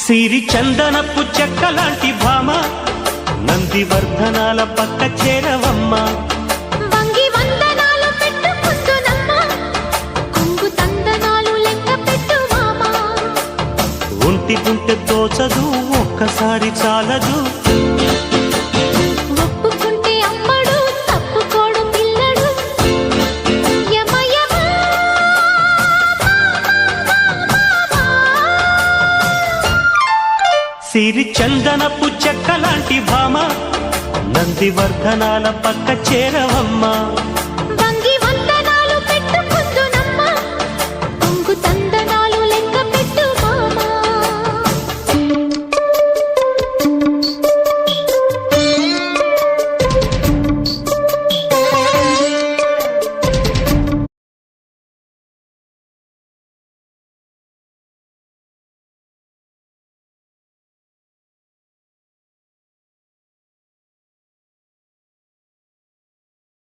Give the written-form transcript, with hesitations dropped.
సిరి చందనపు చెక్కలాంటి భామ నందివర్ధనాల పక్క చేరవమ్మ వంగి వందనాలు పెట్టుకుంటున్నమ్మ కొంగు తందనాలు లెక్క పెట్టు మామ ఒంటి గుంటె తోచదు ఒక్కసారి చాలదు ఒప్పుకుంటే అమ్మడు తప్పుకోడు పిల్లడు యమ యమ సిరి చందనపు చెక్కలాంటి భామ నందివర్ధనాల పక్క చేరవమ్మ